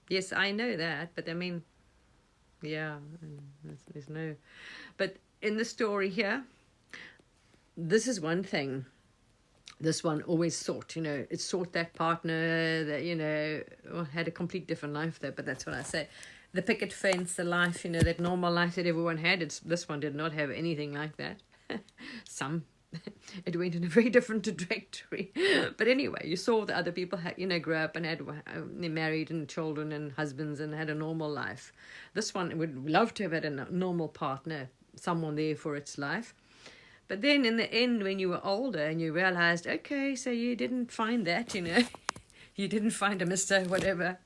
Yes, I know that, but I mean, yeah, there's no. But in the story here, this is one thing. This one always sought, it sought that partner that, well, had a complete different life though, but that's what I say. The picket fence, the life, that normal life that everyone had, this one did not have anything like that. Some, it went in a very different trajectory. But anyway, you saw the other people had, grew up and had married and children and husbands and had a normal life. This one would love to have had a normal partner, someone there for its life. But then in the end, when you were older and you realized, okay, so you didn't find that, you didn't find a Mr. whatever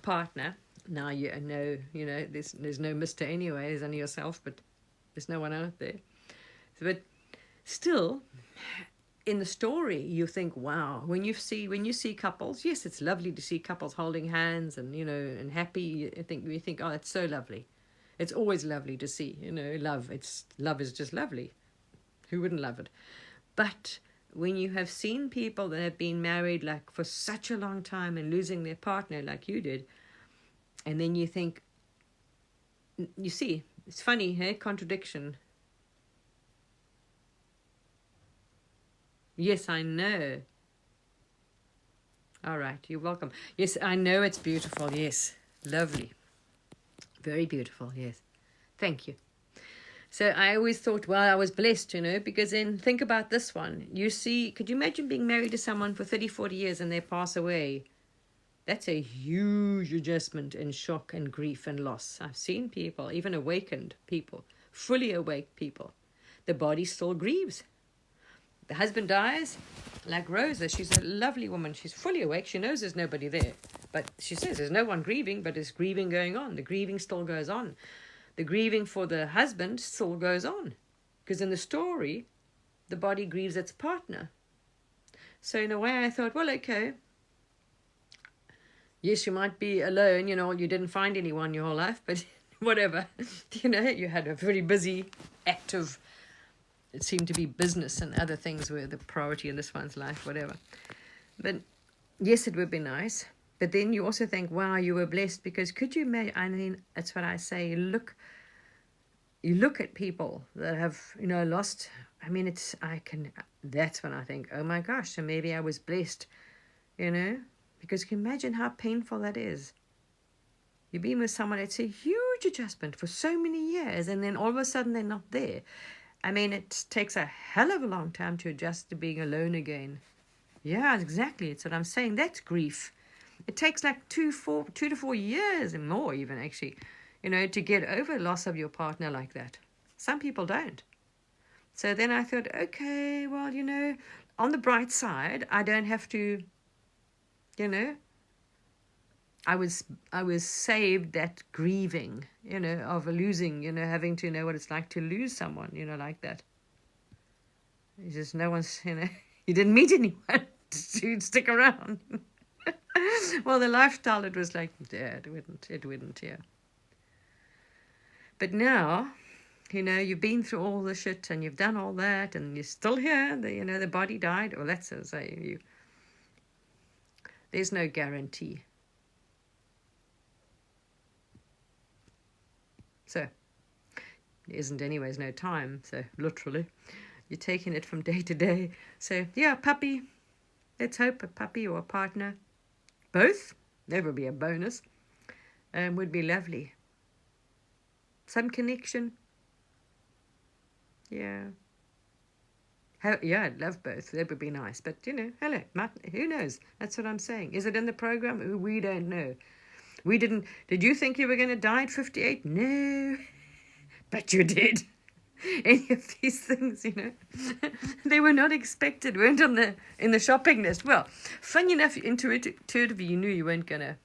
partner. Now you know, there's no Mr. anyway, there's only yourself, but there's no one out there. But still, in the story, you think, wow, when you see couples, yes, it's lovely to see couples holding hands and, and happy. You think, oh, it's so lovely. It's always lovely to see, love. Love is just lovely. Who wouldn't love it? But when you have seen people that have been married like for such a long time and losing their partner like you did, and then you think, you see, it's funny, hey? Contradiction. Yes, I know. All right, you're welcome. Yes, I know it's beautiful. Yes, lovely. Very beautiful, yes. Thank you. So I always thought, well, I was blessed, because then think about this one. You see, could you imagine being married to someone for 30, 40 years and they pass away? That's a huge adjustment and shock and grief and loss. I've seen people, even awakened people, fully awake people. The body still grieves. The husband dies, like Rosa. She's a lovely woman. She's fully awake. She knows there's nobody there. But she says there's no one grieving, but there's grieving going on. The grieving still goes on. The grieving for the husband still goes on. Because in the story, the body grieves its partner. So in a way I thought, well, okay. Yes, you might be alone, you didn't find anyone your whole life, but whatever. You had a very busy, active, it seemed to be business and other things were the priority in this one's life, whatever. But yes, it would be nice. But then you also think, wow, you were blessed, because could you imagine? I mean, that's what I say. You look at people that have, lost. I mean, that's when I think, oh my gosh, so maybe I was blessed, because you can imagine how painful that is. You've been with someone, it's a huge adjustment for so many years, and then all of a sudden they're not there. I mean, it takes a hell of a long time to adjust to being alone again. Yeah, exactly. It's what I'm saying. That's grief. It takes like 2 to 4 years and more even, actually, to get over loss of your partner like that. Some people don't. So then I thought, okay, well, on the bright side, I don't have to, I was saved that grieving, of losing, having to know what it's like to lose someone, like that. It's just no one's, you didn't meet anyone to stick around. Well, the lifestyle, it was like, yeah, it wouldn't, yeah. But now, you've been through all the shit and you've done all that and you're still here. The body died. Well, that's to say, there's no guarantee. So, there isn't anyways no time. So, literally, you're taking it from day to day. So, yeah, puppy. Let's hope a puppy or a partner. Both. That would be a bonus. Would be lovely. Some connection. Yeah. Yeah, I'd love both. That would be nice. But, hello, who knows? That's what I'm saying. Is it in the program? We don't know. We didn't. Did you think you were going to die at 58? No. But you did. Any of these things, they were not expected, weren't in the shopping list. Well, funny enough, intuitively, you knew you weren't going to.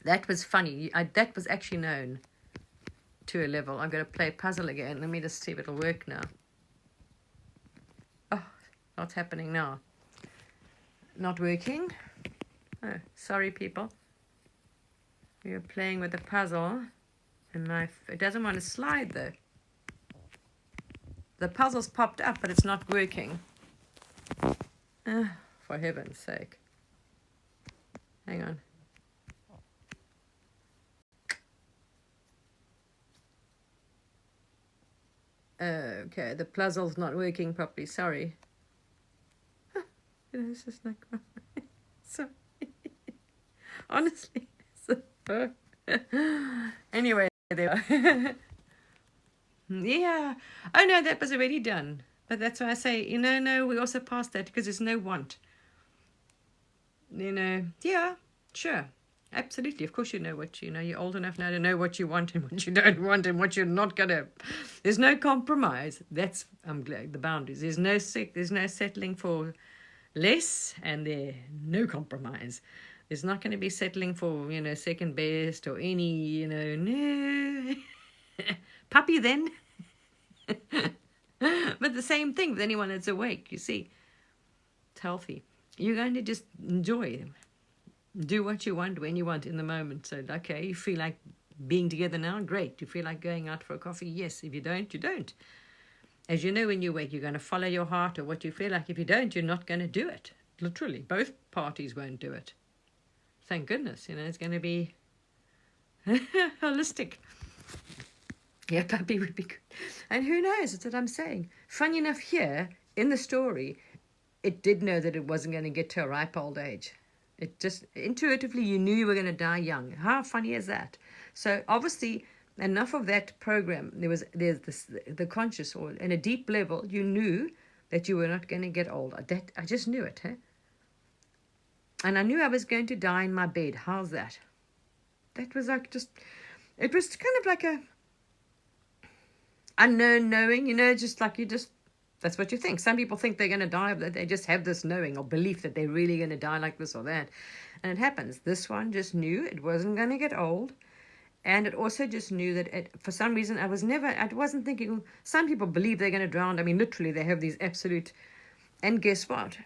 That was funny. That was actually known to a level. I'm going to play a puzzle again. Let me just see if it'll work now. Oh, what's happening now? Not working? Oh, sorry, people. We are playing with a puzzle, and it doesn't want to slide, though. The puzzle's popped up, but it's not working. For heaven's sake. Hang on. Okay, the puzzle's not working properly. Sorry. It's just like, sorry. Honestly. Anyway, there. Yeah. Oh no, that was already done. But that's why I say, no, we also passed that because there's no want. Yeah, sure. Absolutely. Of course you know what you're old enough now to know what you want and what you don't want and what you're not gonna. There's no compromise. That's, I'm glad, the boundaries. There's no settling for less, and there's no compromise. There's not going to be settling for, second best or any, no. Puppy then. But the same thing with anyone that's awake, you see. It's healthy. You're going to just enjoy. Do what you want when you want in the moment. So, okay, you feel like being together now? Great. You feel like going out for a coffee? Yes. If you don't, you don't. As you know, when you wake, you're going to follow your heart or what you feel like. If you don't, you're not going to do it. Literally. Both parties won't do it. Thank goodness. It's going to be holistic. Yeah, puppy would be good. And who knows? That's what I'm saying. Funny enough, here in the story, it did know that it wasn't going to get to a ripe old age. It just intuitively, you knew you were going to die young. How funny is that? So obviously, enough of that program. There's the conscious, or in a deep level, you knew that you were not going to get old. I just knew it, huh? And I knew I was going to die in my bed. How's that? That was like it was kind of like a unknown knowing, just like that's what you think. Some people think they're going to die, but they just have this knowing or belief that they're really going to die like this or that. And it happens. This one just knew it wasn't going to get old. And it also just knew that for some reason, I wasn't thinking, some people believe they're going to drown. I mean, literally, they have these absolute, and guess what?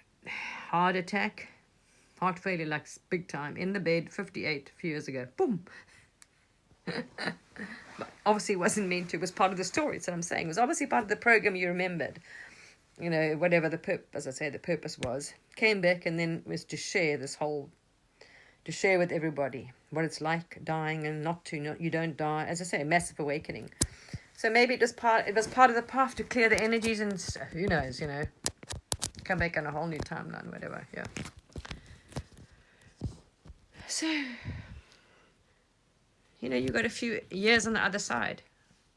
Heart attack, heart failure, like big time, in the bed, 58 a few years ago. Boom. But obviously it wasn't meant to. It was part of the story. That's what I'm saying. It was obviously part of the program you remembered. Whatever the purpose, as I say, the purpose was. Came back and then was to share to share with everybody what it's like dying and you don't die. As I say, a massive awakening. So maybe it was part of the path to clear the energies and who knows, come back on a whole new timeline, whatever, yeah. So, you got a few years on the other side,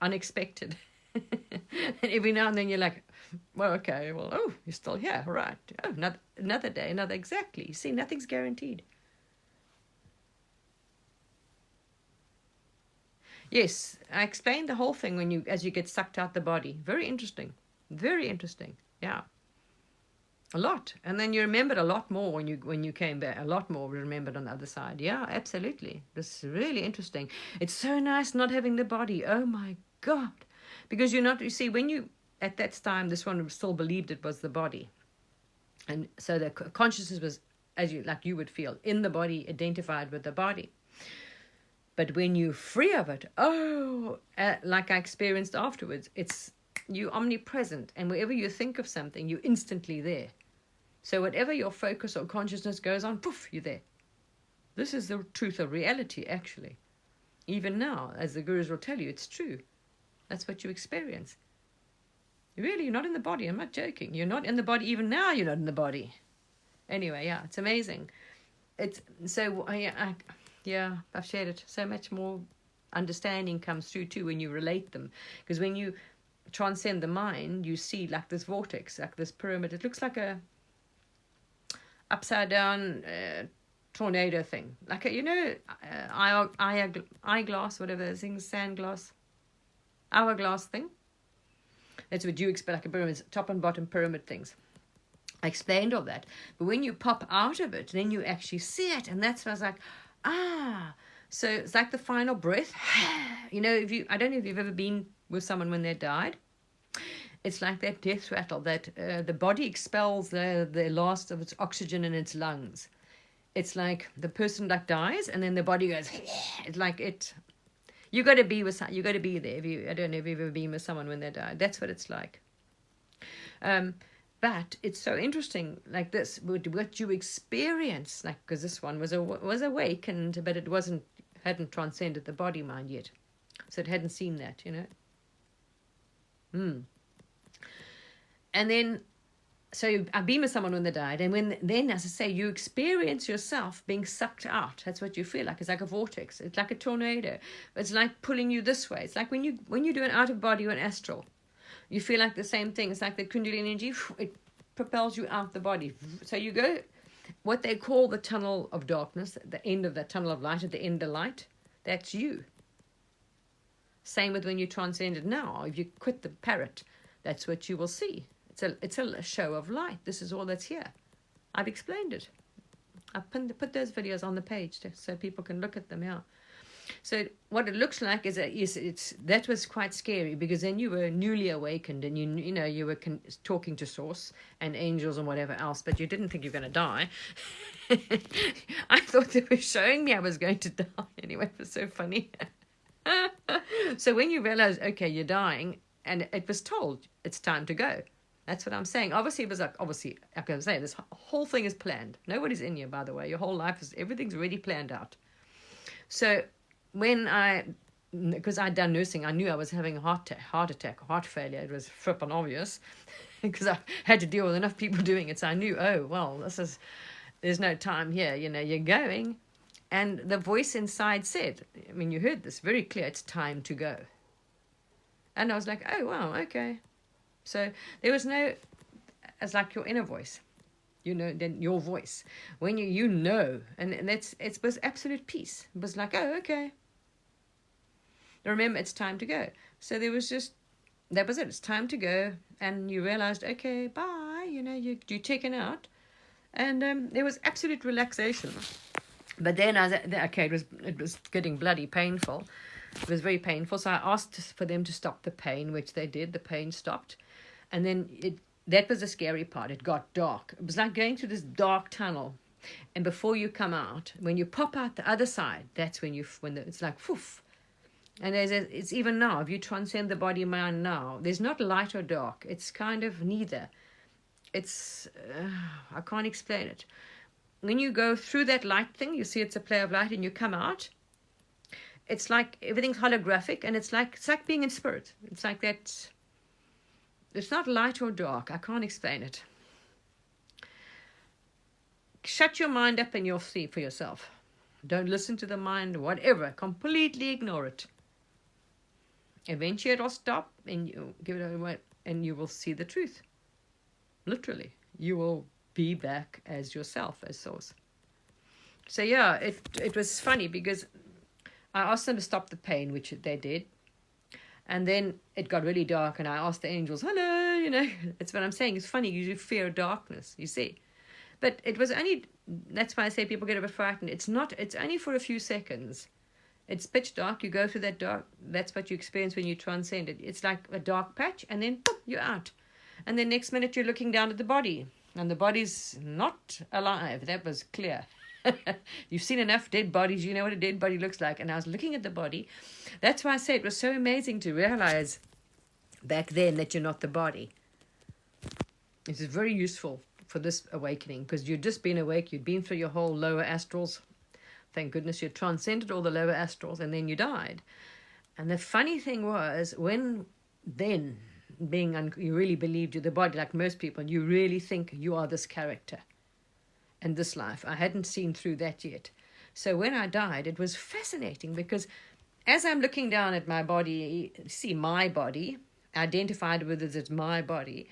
unexpected. And every now and then you're like, well, okay, oh, you're still here, right. Oh, another day, exactly. You see, nothing's guaranteed. Yes, I explained the whole thing as you get sucked out the body. Very interesting. Very interesting. Yeah. A lot. And then you remembered a lot more when you came back. A lot more remembered on the other side. Yeah, absolutely. This is really interesting. It's so nice not having the body. Oh my God. Because you see, when you, at that time, this one still believed it was the body. And so the consciousness was, like you would feel, in the body, identified with the body. But when you're free of it, like I experienced afterwards, you're omnipresent. And wherever you think of something, you're instantly there. So whatever your focus or consciousness goes on, poof, you're there. This is the truth of reality, actually. Even now, as the gurus will tell you, it's true. That's what you experience. Really, you're not in the body. I'm not joking. You're not in the body. Even now, you're not in the body. Anyway, yeah, it's amazing. It's so, I've shared it. So much more understanding comes through too when you relate them. Because when you transcend the mind, you see like this vortex, like this pyramid. It looks like a upside down tornado thing. Like eyeglass, whatever those things, sand glass, hourglass thing. That's what you expect, like a pyramid, top and bottom pyramid things. I explained all that. But when you pop out of it, then you actually see it. And that's when I was like, so it's like the final breath. I don't know if you've ever been with someone when they died. It's like that death rattle that the body expels the last of its oxygen in its lungs. It's like the person that dies and then the body goes, it's like it. You got to be there. I don't know if you've ever been with someone when they died. That's what it's like. But it's so interesting, like this, what you experience, like, because this one was awakened, but it hadn't transcended the body mind yet, so it hadn't seen that, And then, so I've been with someone when they died, and then, as I say, you experience yourself being sucked out. That's what you feel like. It's like a vortex. It's like a tornado. It's like pulling you this way. It's like when you do an out of body or an astral, you feel like the same thing. It's like the Kundalini energy. It propels you out the body. So you go, what they call the tunnel of darkness, the end of that tunnel of light, at the end of light. That's you. Same with when you transcended now. If you quit the parrot, that's what you will see. It's a show of light. This is all that's here. I've explained it. I've put those videos on the page so people can look at them. Yeah. So what it looks like is that was quite scary, because then you were newly awakened, and you were talking to Source and angels and whatever else, but you didn't think you were going to die. I thought they were showing me I was going to die. Anyway, it was so funny. So when you realize, okay, you're dying, and it was told it's time to go. That's what I'm saying. Obviously, it was like, I can say this whole thing is planned. Nobody's in here, by the way. Your whole life everything's already planned out. So because I'd done nursing, I knew I was having a heart attack, heart failure. It was frippin' obvious because I had to deal with enough people doing it. So I knew, oh, well, there's no time here. You're going. And the voice inside said, I mean, you heard this very clear, it's time to go. And I was like, oh, wow, okay. So there was it's like your inner voice, then your voice. When and it was absolute peace. It was like, oh, okay. Remember, it's time to go. So that was it. It's time to go. And you realized, okay, bye. You're checking out. And there was absolute relaxation. But then it was getting bloody painful. It was very painful. So I asked for them to stop the pain, which they did. The pain stopped. And then that was the scary part. It got dark. It was like going through this dark tunnel. And before you come out, when you pop out the other side, that's when it's like, poof. And it's even now, if you transcend the body mind now, there's not light or dark. It's kind of neither. It's, I can't explain it. When you go through that light thing, you see it's a play of light, and you come out, it's like everything's holographic, and it's like being in spirit. It's like that. It's not light or dark. I can't explain it. Shut your mind up and you'll see for yourself. Don't listen to the mind, whatever. Completely ignore it. Eventually it'll stop, and you give it away, and you will see the truth. Literally. You will be back as yourself, as Source. So yeah, it was funny, because I asked them to stop the pain, which they did. And then it got really dark, and I asked the angels, hello, That's what I'm saying. It's funny, you fear darkness, you see. But it was only, that's why I say people get a bit frightened. It's only for a few seconds. It's pitch dark, you go through that dark, that's what you experience when you transcend it. It's like a dark patch, and then boom, you're out. And then next minute you're looking down at the body, and the body's not alive. That was clear. You've seen enough dead bodies, you know what a dead body looks like. And I was looking at the body. That's why I say it was so amazing to realize back then that you're not the body. It is very useful for this awakening, because you'd just been awake, you'd been through your whole lower astrals. Thank goodness you transcended all the lower astrals, and then you died. And the funny thing was, you really believed you're the body, like most people, you really think you are this character and this life. I hadn't seen through that yet. So when I died, it was fascinating, because as I'm looking down at my body, see my body, identified with it as my body,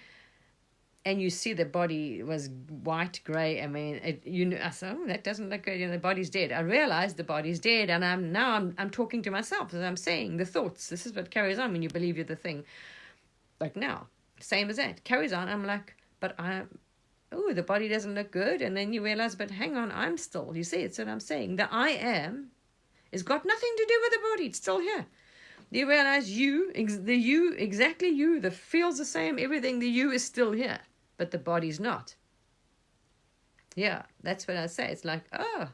and you see the body was white, grey. I mean, I said, oh, that doesn't look good. The body's dead. I realized the body's dead, and I'm talking to myself as I'm saying the thoughts. This is what carries on when you believe you're the thing. Like now, same as that. Carries on. I'm like, but the body doesn't look good. And then you realize, but hang on, I'm still. You see, it's what I'm saying. The I am has got nothing to do with the body. It's still here. You realize exactly you, that feels the same, everything, the you is still here, but the body's not. Yeah, that's what I say. It's like, oh.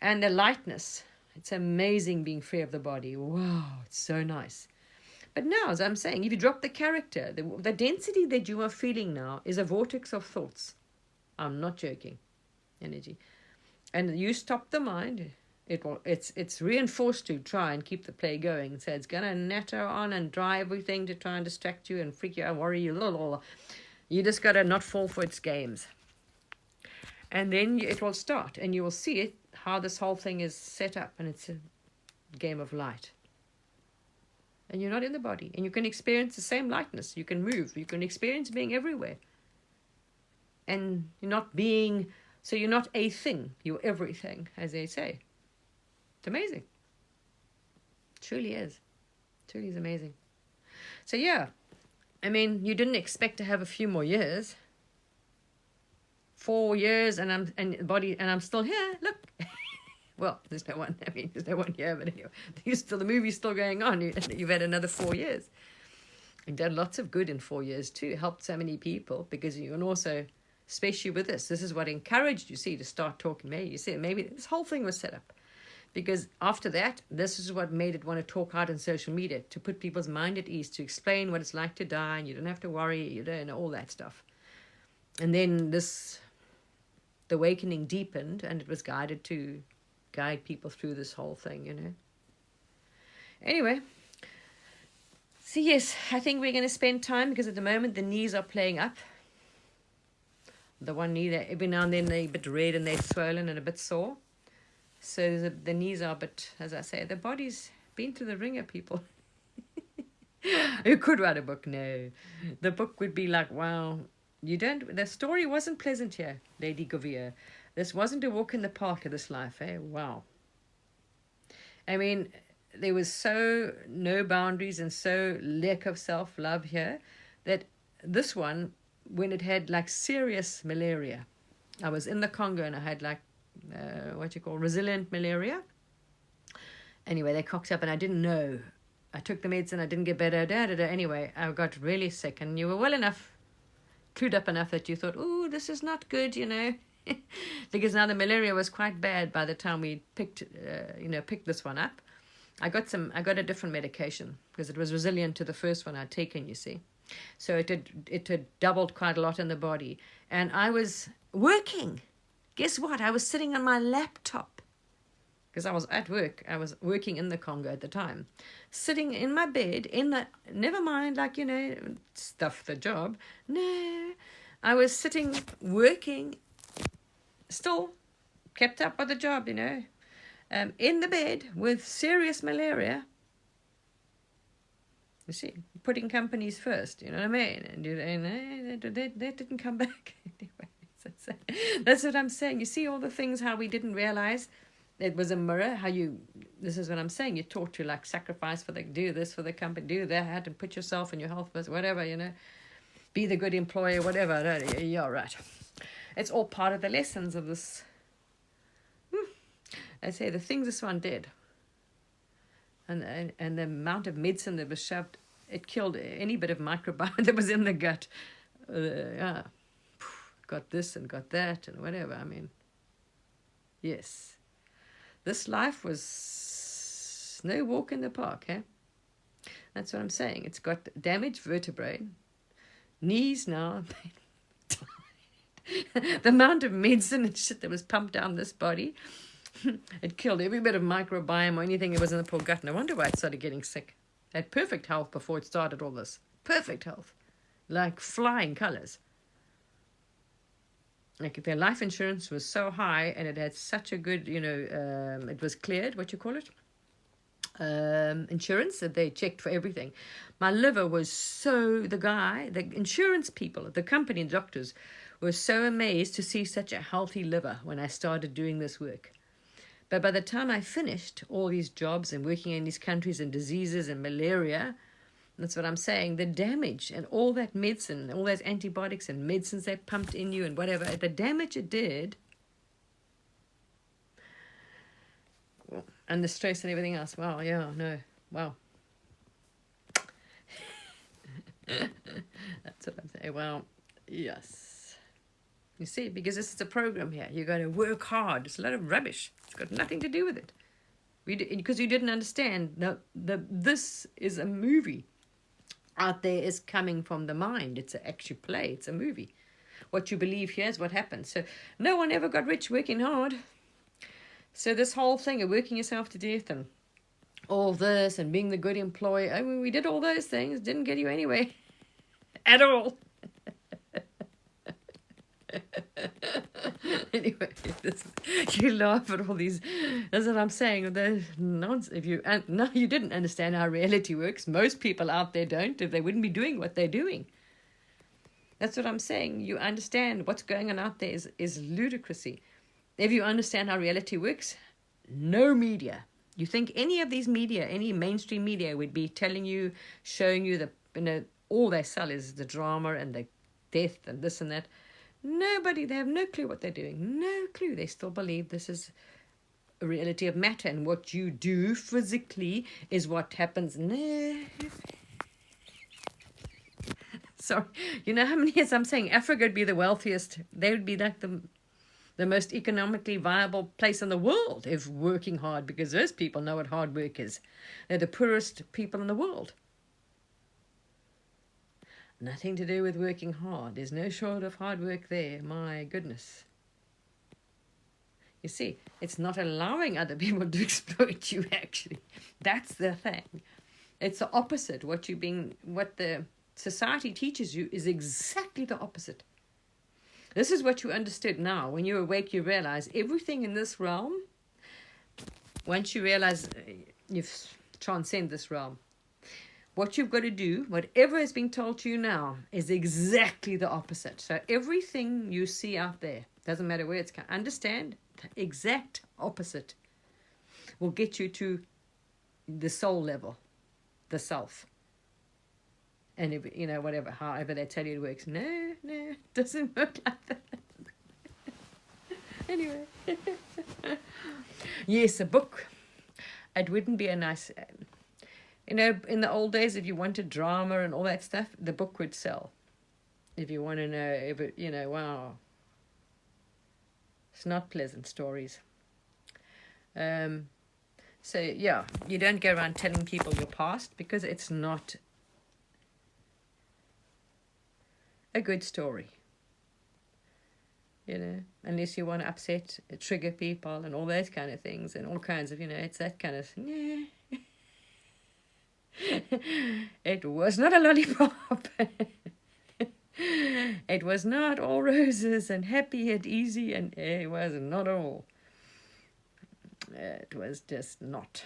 And the lightness. It's amazing being free of the body. Wow, it's so nice. But now, as I'm saying, if you drop the character, the density that you are feeling now is a vortex of thoughts. I'm not joking. Energy. And you stop the mind, It's reinforced to try and keep the play going. So it's gonna natter on and try everything to try and distract you and freak you out, worry you. You just gotta not fall for its games. And then it will start, and you will see it, how this whole thing is set up, and it's a game of light. And you're not in the body, and you can experience the same lightness. You can move, you can experience being everywhere. And you're not a thing, you're everything, as they say. It's amazing. It truly is. It truly is amazing. So yeah, I mean, you didn't expect to have a few more years. 4 years, and I'm still here. Look. Well, there's no one. I mean, there's no one here, but anyway, the movie's still going on. You've had another 4 years. You've done lots of good in 4 years too. Helped so many people, because you can also, especially with this is what encouraged you, see, to start talking. Maybe this whole thing was set up, because after that, this is what made it want to talk out on social media, to put people's mind at ease, to explain what it's like to die, and you don't have to worry, you don't know, all that stuff. And then the awakening deepened, and it was guided to guide people through this whole thing, you know. Anyway, so yes, I think we're going to spend time, because at the moment the knees are playing up. The one knee, every now and then they're a bit red and they're swollen and a bit sore. So the knees are a bit, as I say, the body's been through the ringer, people. You could write a book. No, the book would be like, wow, the story wasn't pleasant here, Lady Govia. This wasn't a walk in the park of this life, eh? Wow. I mean, there was so no boundaries and so lack of self-love here, that this one, when it had like serious malaria, I was in the Congo and I had like, resilient malaria. Anyway, they cocked up and I didn't know. I took the medicine, I didn't get better, Anyway, I got really sick, and you were well enough, clued up enough that you thought, ooh, this is not good, you know. Because now the malaria was quite bad by the time we picked this one up. I got a different medication, because it was resilient to the first one I'd taken, you see. So it had doubled quite a lot in the body. And I was working. Guess what? I was sitting on my laptop, because I was at work. I was working in the Congo at the time, sitting in my bed, never mind, like, you know, stuff the job. No, I was sitting, working, still kept up with the job, you know, in the bed with serious malaria. You see, putting companies first, you know what I mean? And they didn't come back. Anyway, that's what I'm saying. You see all the things, how we didn't realize it was a mirror, this is what I'm saying, you're taught to like sacrifice do this for the company, do that, and put yourself and your health first, whatever, you know, be the good employer, whatever. Yeah, right. It's all part of the lessons of this. I say the things this one did, and the amount of medicine that was shoved, it killed any bit of microbiome that was in the gut. Got this and got that and whatever. I mean, yes, this life was no walk in the park, eh? That's what I'm saying. It's got damaged vertebrae, knees now. The amount of medicine and shit that was pumped down this body, it killed every bit of microbiome or anything that was in the poor gut. No wonder why it started getting sick. It had perfect health before it started all this. Perfect health. Like flying colors. Like their life insurance was so high, and it had such a good, you know, it was cleared, insurance, that they checked for everything. My liver was the insurance people, the company doctors were so amazed to see such a healthy liver when I started doing this work. But by the time I finished all these jobs and working in these countries and diseases and malaria, that's what I'm saying, the damage and all that medicine, all those antibiotics and medicines they pumped in you and whatever, the damage it did, and the stress and everything else. Wow, yeah, no, wow. That's what I'm saying. Well, yes. You see, because this is a program here. You're going to work hard. It's a lot of rubbish. It's got nothing to do with it. Because you didn't understand. This is a movie. Out there is coming from the mind. It's an actual play. It's a movie. What you believe here is what happens. So no one ever got rich working hard. So this whole thing of working yourself to death and all this and being the good employee, I mean, we did all those things, didn't get you anywhere at all. Anyway, you laugh at all these. That's what I'm saying. There's nonsense. If you no, you didn't understand how reality works. Most people out there don't. If they wouldn't be doing what they're doing. That's what I'm saying. You understand what's going on out there is ludicrousy. If you understand how reality works, no media. You think any of these media, any mainstream media, would be telling you, showing you all they sell is the drama and the death and this and that. Nobody, they have no clue what they're doing. No clue. They still believe this is a reality of matter, and what you do physically is what happens. No. Sorry. You know how many years I'm saying Africa would be the wealthiest? They would be like the most economically viable place in the world if working hard, because those people know what hard work is. They're the poorest people in the world. Nothing to do with working hard. There's no short of hard work there. My goodness. You see, it's not allowing other people to exploit you, actually. That's the thing. It's the opposite. What the society teaches you is exactly the opposite. This is what you understood now. When you're awake, you realize everything in this realm, once you realize you've transcended this realm, what you've got to do, whatever is being told to you now, is exactly the opposite. So everything you see out there, doesn't matter where it's come, understand the exact opposite will get you to the soul level, the self. And if, whatever, however they tell you it works. No, it doesn't work like that. Anyway. Yes, a book. It wouldn't be a nice... in the old days, if you wanted drama and all that stuff, the book would sell. If you want to know, if it, wow. It's not pleasant stories. So, yeah, you don't go around telling people your past, because it's not a good story. Unless you want to upset, trigger people and all those kind of things, and all kinds of, it's that kind of, It was not a lollipop. It was not all roses and happy and easy, and it was not all. It was just not.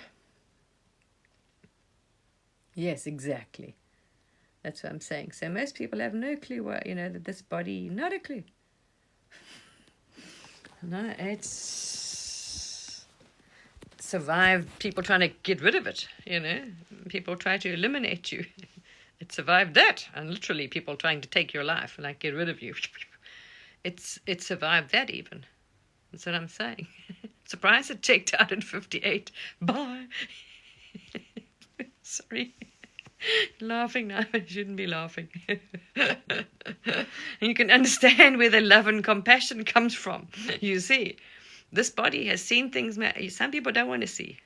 Yes, exactly. That's what I'm saying. So most people have no clue what, that this body, not a clue. No, it's survived people trying to get rid of it, People try to eliminate you. It survived that, and literally people trying to take your life, like get rid of you. It survived that even. That's what I'm saying. Surprised it checked out at 58. Bye. Sorry. Laughing now, I shouldn't be laughing. And you can understand where the love and compassion comes from. You see, this body has seen things some people don't want to see.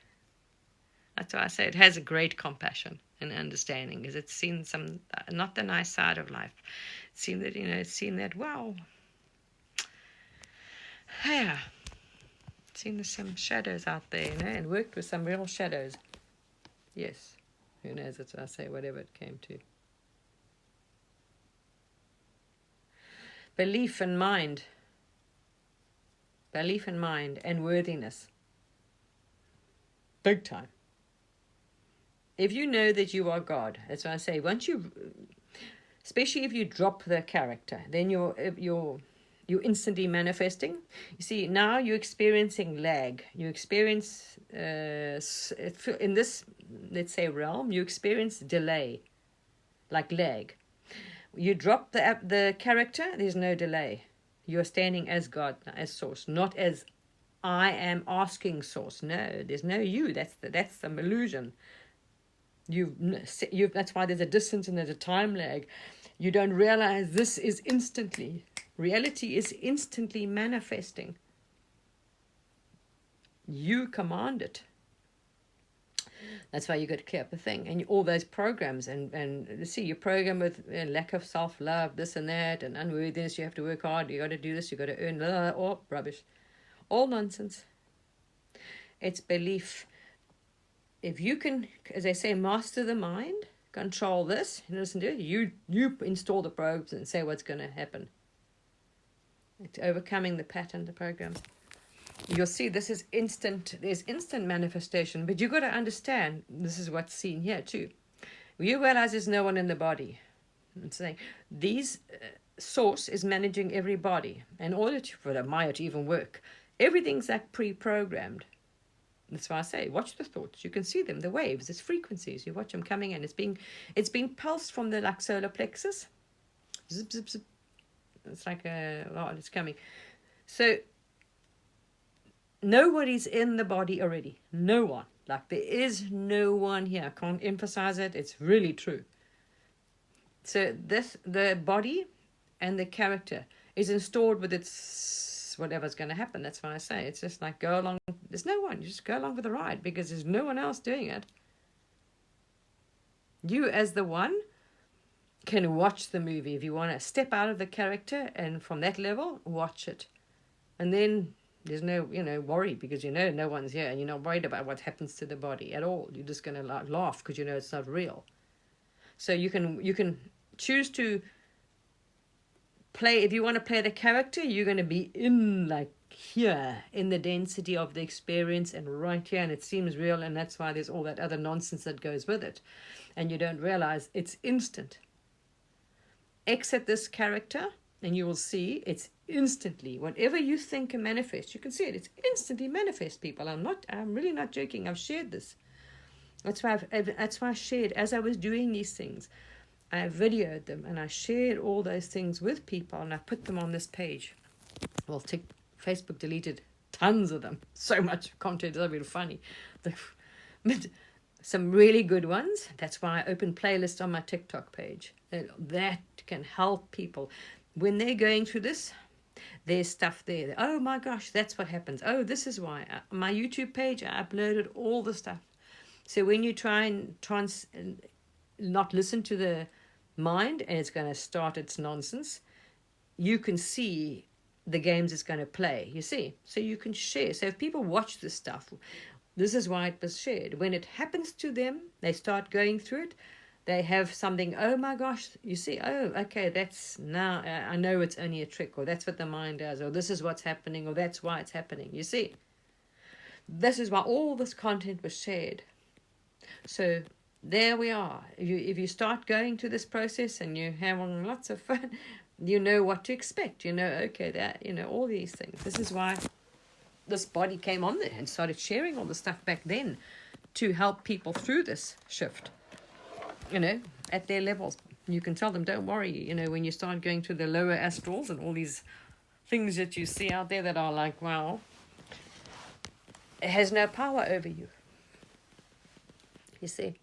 That's why I say it has a great compassion and understanding, because it's seen some, not the nice side of life. It's seen that, it's seen that, wow. Yeah. It's seen some shadows out there, and worked with some real shadows. Yes. Who knows? That's what I say, whatever it came to. Belief and mind. Belief and mind and worthiness. Big time. If you know that you are God, that's what I say, once you, especially if you drop the character, then you're instantly manifesting. You see, now you're experiencing lag. You experience, in this, let's say, realm, you experience delay, like lag. You drop the character, there's no delay. You're standing as God, as source, not as I am asking source. No, there's no you. That's some illusion. That's why there's a distance and there's a time lag. You don't realize this is instantly. Reality is instantly manifesting. You command it. That's why you got to clear up the thing. And all those programs, and see, you program with lack of self-love, this and that, and unworthiness, you have to work hard, you got to do this, you got to earn, all rubbish. All nonsense. It's belief. If you can, as I say, master the mind, control this, and listen to it, you install the probes and say what's going to happen. It's overcoming the pattern, the programs. You'll see this is instant. There's instant manifestation, but you've got to understand this is what's seen here too. You realize there's no one in the body. I'm saying these source is managing every body. In order for the Maya to even work, everything's like pre-programmed. That's why I say, watch the thoughts. You can see them, the waves, it's frequencies. You watch them coming in. It's being pulsed from the like solar plexus. Zip, zip, zip. It's like it's coming. So nobody's in the body already. No one. Like there is no one here. I can't emphasize it. It's really true. So the body and the character is installed with its whatever's going to happen. That's why I say it's just like go along. There's no one. You just go along for the ride because there's no one else doing it. You as the one can watch the movie if you want to step out of the character, and from that level watch it, and then there's no worry because no one's here and you're not worried about what happens to the body at all. You're just going to laugh because it's not real. So you can choose to play. If you want to play the character, you're going to be in like here in the density of the experience and right here, and it seems real, and that's why there's all that other nonsense that goes with it, and you don't realize it's instant. Exit this character and you will see it's instantly whatever you think can manifest. You can see it. It's instantly manifest, people. I'm really not joking. I've shared this. That's why I shared as I was doing these things. I videoed them and I shared all those things with people and I put them on this page. Well, Facebook deleted tons of them. So much content. It's really funny. But some really good ones. That's why I opened playlists on my TikTok page. That can help people. When they're going through this, there's stuff there. Oh my gosh, that's what happens. Oh, this is why. My YouTube page, I uploaded all the stuff. So when you try and not listen to the mind and it's going to start its nonsense, you can see the games it's going to play, you see. So you can share. So if people watch this stuff, this is why it was shared. When it happens to them, they start going through it. They have something, oh my gosh, you see, oh, okay, that's now, I know it's only a trick, or that's what the mind does, or this is what's happening, or that's why it's happening, you see. This is why all this content was shared. So there we are. If you start going through this process and you're having lots of fun, you know what to expect. Okay, that, all these things. This is why this body came on there and started sharing all the stuff back then to help people through this shift. At their levels. You can tell them, don't worry, when you start going to the lower astrals and all these things that you see out there that are like, wow, it has no power over you. You see?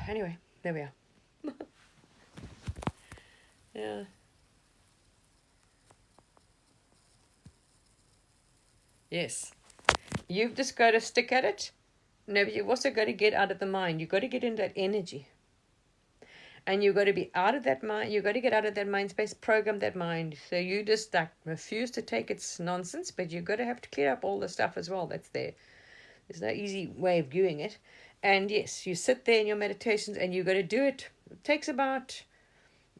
Anyway, there we are. Yeah. Yes. You've just got to stick at it. No, but you've also got to get out of the mind. You've got to get in that energy. And you've got to be out of that mind. You've got to get out of that mind space, program that mind. So you just refuse to take its nonsense, but you've got to have to clear up all the stuff as well that's there. There's no easy way of doing it. And yes, you sit there in your meditations and you've got to do it. It takes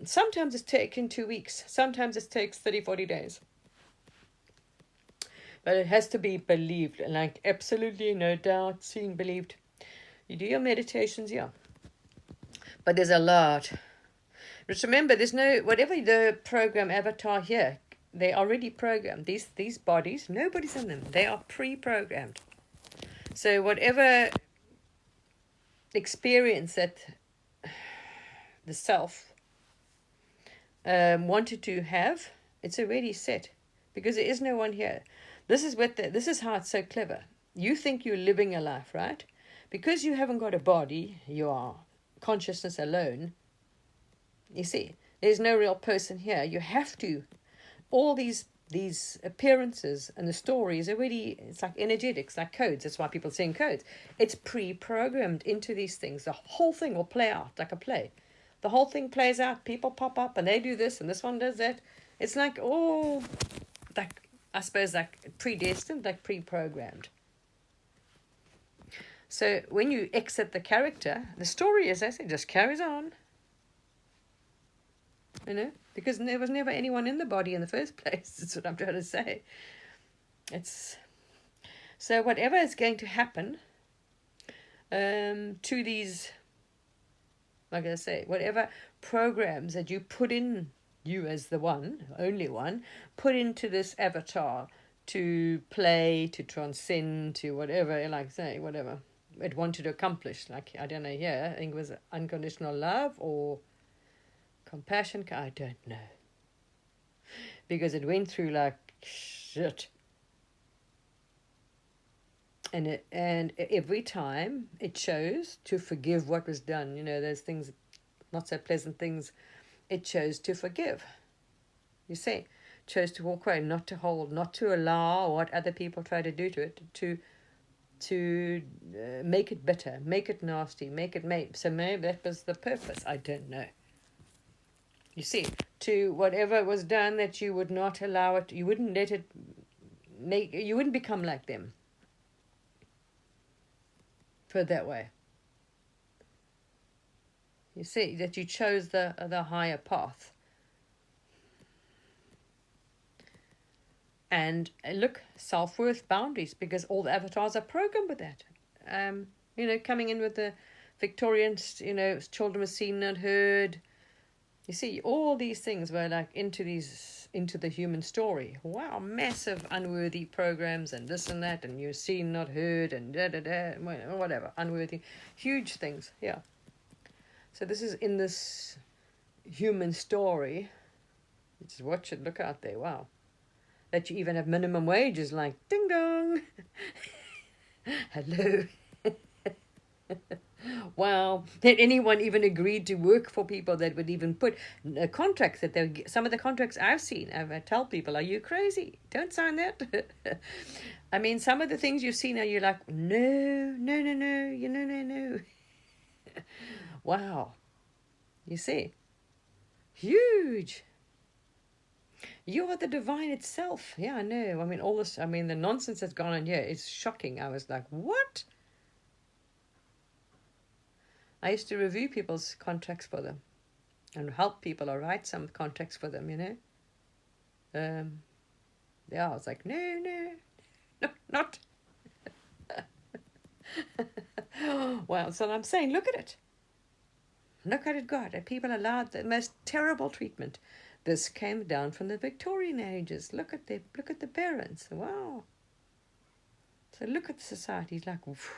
sometimes it's taken 2 weeks. Sometimes it takes 30, 40 days. But it has to be believed, like absolutely no doubt, seen, believed. You do your meditations, yeah. But there's a lot. Just remember, there's no, whatever the program avatar here, they're already programmed. These bodies, nobody's in them. They are pre-programmed. So whatever experience that the self wanted to have, it's already set. Because there is no one here. This is how it's so clever. You think you're living a life, right? Because you haven't got a body, you are consciousness alone. You see, there's no real person here. You have to. All these appearances and the stories already, it's like energetics, like codes. That's why people sing codes. It's pre-programmed into these things. The whole thing will play out like a play. The whole thing plays out. People pop up and they do this and this one does that. It's like all, like, I suppose, like predestined, like pre-programmed. So when you exit the character, the story, as I say, just carries on. Because there was never anyone in the body in the first place. That's what I'm trying to say. So whatever is going to happen to these, like I say, whatever programs that you put in, you as the one, only one, put into this avatar to play, to transcend, to whatever, like say, whatever it wanted to accomplish. Like, I don't know, I think it was unconditional love or compassion. I don't know. Because it went through like shit. And every time it chose to forgive what was done. Those things, not so pleasant things, it chose to forgive. You see, chose to walk away, not to hold, not to allow what other people try to do to it, to make it bitter, make it nasty, so maybe that was the purpose. I don't know. You see, to whatever was done, that you would not allow it, you wouldn't let it you wouldn't become like them. Put it that way. You see, that you chose the higher path. And look, self-worth, boundaries, because all the avatars are programmed with that. Coming in with the Victorians, children were seen, not heard. You see, all these things were like into the human story. Wow, massive unworthy programs and this and that, and you're seen, not heard, and whatever, unworthy, huge things. Yeah. So this is in this human story. Just watch it, look out there. Wow. That you even have minimum wages, like ding dong. Hello. Wow, that anyone even agreed to work for people that would even put contracts that some of the contracts I've seen, I tell people, are you crazy? Don't sign that. I mean, some of the things you've seen, you're like, no. Wow. You see, huge. You are the divine itself. Yeah, I know. I mean, all this, the nonsense that's gone on here is shocking. I was like, what? I used to review people's contracts for them and help people or write some contracts for them, I was like, no, not. Well, so I'm saying, look at it. Look at it, God. And people allowed the most terrible treatment. This came down from the Victorian ages. Look at the parents. Wow. So look at the society. Like, woof.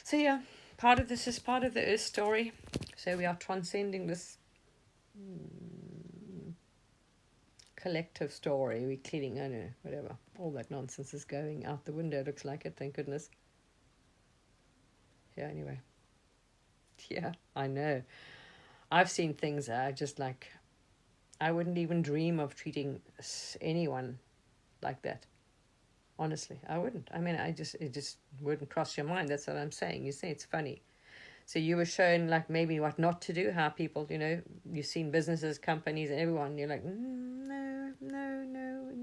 So yeah, part of this is part of the Earth story. So we are transcending this collective story. We're cleaning, whatever. All that nonsense is going out the window, looks like it, thank goodness. Yeah, anyway. Yeah, I know. I've seen things just like, I wouldn't even dream of treating anyone like that. Honestly, I wouldn't. It just wouldn't cross your mind. That's what I'm saying. You see, it's funny. So you were shown like maybe what not to do, how people, you've seen businesses, companies, and everyone. You're like, no,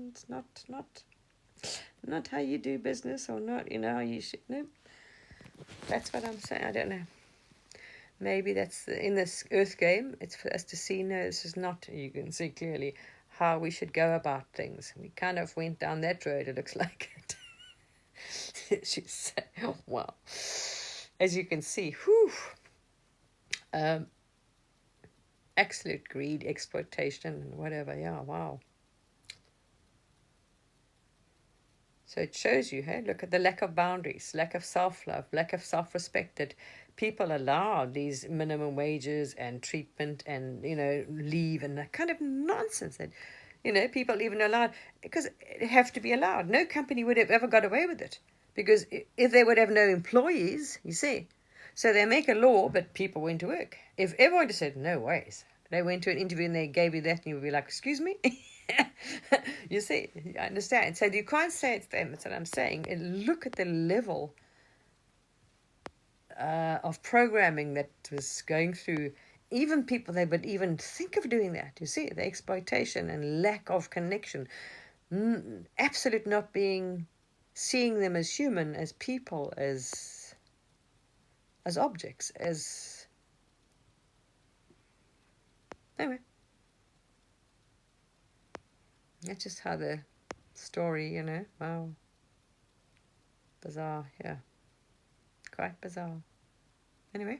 it's not how you do business, or not, how you should. No, that's what I'm saying. I don't know. Maybe that's in this Earth game. It's for us to see. No, this is not. You can see clearly how we should go about things. We kind of went down that road, it looks like it. She said, well, as you can see, absolute greed, exploitation, and whatever. Yeah, wow. So it shows you, hey, look at the lack of boundaries, lack of self-love, lack of self-respect, that people allow these minimum wages and treatment and, leave and that kind of nonsense that, people even allowed, because it have to be allowed. No company would have ever got away with it, because if they would have no employees, you see. So they make a law, but people went to work. If everyone just said, no ways, they went to an interview and they gave you that, and you would be like, excuse me? You see, I understand. So you can't say it's them. That's what I'm saying. And look at the level of programming that was going through. Even people, they would even think of doing that. You see, the exploitation and lack of connection. Absolute not being seeing them as human, as people, as objects, as... Anyway, that's just how the story, you know, wow, bizarre, yeah, quite bizarre. Anyway,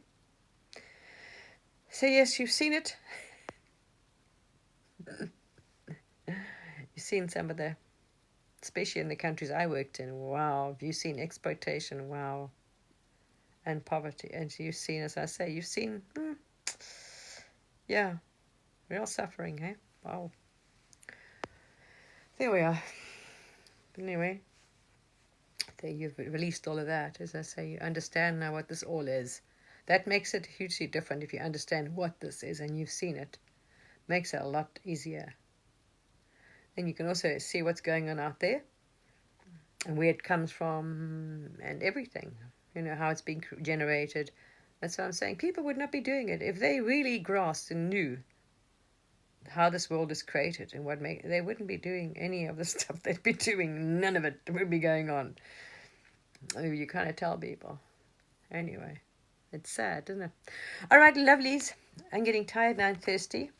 so yes, you've seen it. You've seen some of the, especially in the countries I worked in, wow, you've seen exploitation, wow, and poverty, and you've seen, as I say, you've seen, yeah, real suffering, eh? Wow. There we are. Anyway, there you've released all of that. As I say, you understand now what this all is. That makes it hugely different if you understand what this is and you've seen it. Makes it a lot easier. And you can also see what's going on out there and where it comes from and everything. You know, how it's being generated. That's what I'm saying. People would not be doing it if they really grasped and knew how this world is created and they wouldn't be doing any of the stuff they'd be doing. None of it would be going on. I mean, you kind of tell people. Anyway, it's sad, isn't it? All right, lovelies. I'm getting tired now and thirsty.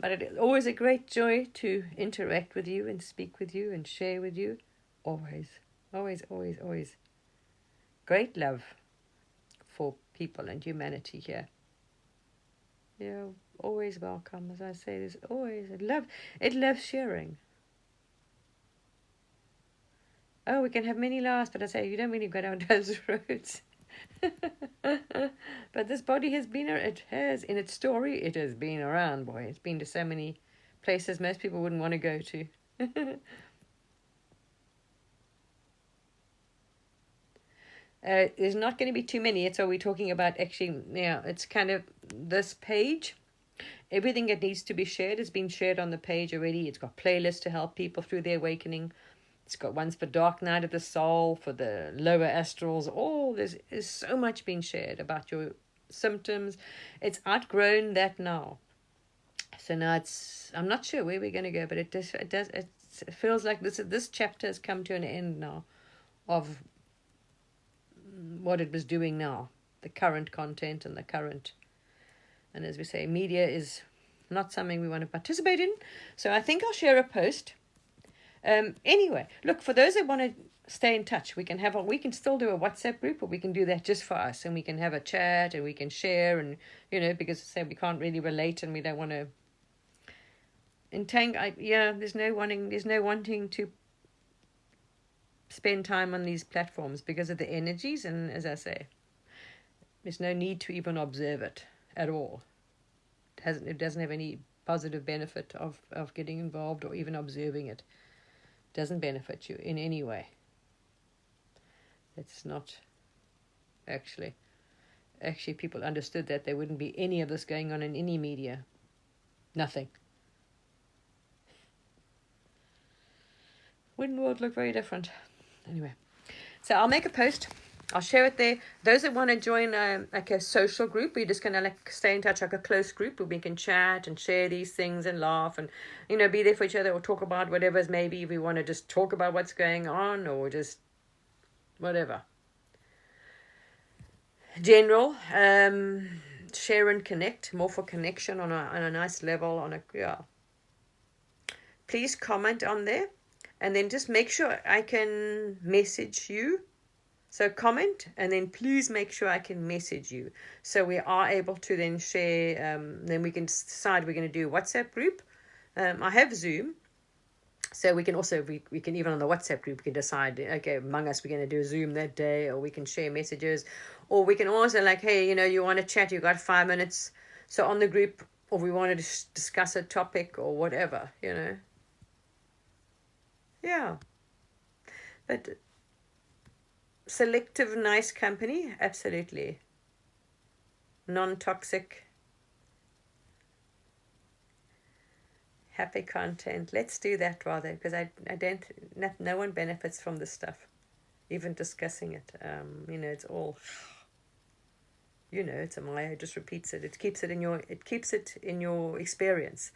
But it is always a great joy to interact with you and speak with you and share with you. Always, always, always, always. Great love for people and humanity here. You're always welcome. As I say, there's always it loves sharing. Oh, we can have many laughs, but I say you don't really go down those roads. But this body has been, it has, in its story, it has been around, boy. It's been to so many places most people wouldn't want to go to. There's not going to be too many. It's all we're talking about, actually. Yeah, it's kind of this page. Everything that needs to be shared has been shared on the page already. It's got playlists to help people through their awakening. It's got ones for Dark Night of the Soul, for the lower astrals. There's so much being shared about your symptoms. It's outgrown that now. So now I'm not sure where we're going to go, but it feels like this chapter has come to an end now of what it was doing now, the current content and the current. And as we say, media is not something we want to participate in. So I think I'll share a post. Anyway, look, for those that want to stay in touch, we can still do a WhatsApp group, or we can do that just for us, and we can have a chat and we can share, and because I say we can't really relate and we don't want to there's no wanting to spend time on these platforms because of the energies, and as I say, there's no need to even observe it at all. It doesn't have any positive benefit of getting involved or even observing it. Doesn't benefit you in any way. It's not actually people understood that there wouldn't be any of this going on in any media. Nothing. Wouldn't the world look very different? Anyway, so I'll make a post. I'll share it there. Those that want to join a social group, we're just going to stay in touch, like a close group where we can chat and share these things and laugh and, be there for each other, or talk about whatever's, maybe if we want to just talk about what's going on, or just whatever. General, share and connect, more for connection on a nice level, Please comment on there, and then just make sure I can message you. So comment, and then please make sure I can message you, so we are able to then share. Then we can decide we're going to do a WhatsApp group. I have Zoom, so we can also we can, even on the WhatsApp group, we can decide, okay, among us we're going to do a Zoom that day, or we can share messages, or we can also hey, you want to chat, you got 5 minutes, so on the group, or we want to discuss a topic or whatever, Yeah, but selective, nice company, absolutely. Non-toxic, happy content. Let's do that rather, because no one benefits from this stuff, even discussing it. It's all, it's a Maya, it just repeats it. It keeps it in your experience.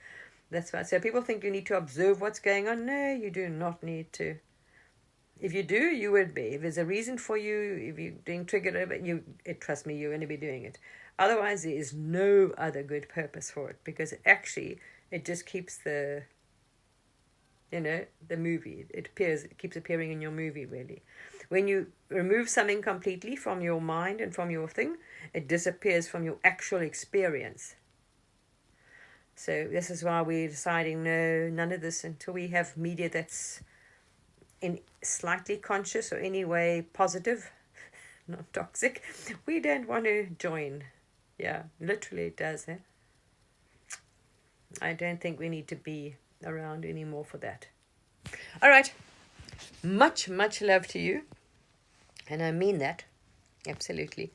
That's why. So people think you need to observe what's going on. No, you do not need to. If you do, you would be. If there's a reason for you, if you're being triggered over it, trust me, you're going to be doing it. Otherwise, there is no other good purpose for it, because actually it just keeps the movie. It keeps appearing in your movie, really. When you remove something completely from your mind and from your thing, it disappears from your actual experience. So this is why we're deciding, no, none of this until we have media that's in slightly conscious or any way positive, not toxic. We don't want to join. Yeah, literally it does. I don't think we need to be around anymore for that. All right. Much, much love to you. And I mean that. Absolutely.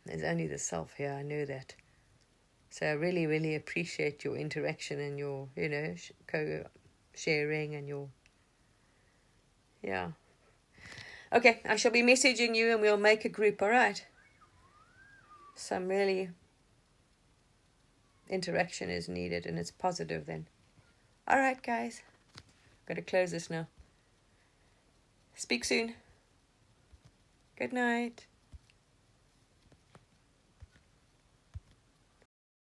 There's only the self here. I know that. So I really, really appreciate your interaction and your, co-sharing and your... Yeah. Okay, I shall be messaging you and we'll make a group, all right? Some really interaction is needed, and it's positive then. All right, guys. Got to close this now. Speak soon. Good night.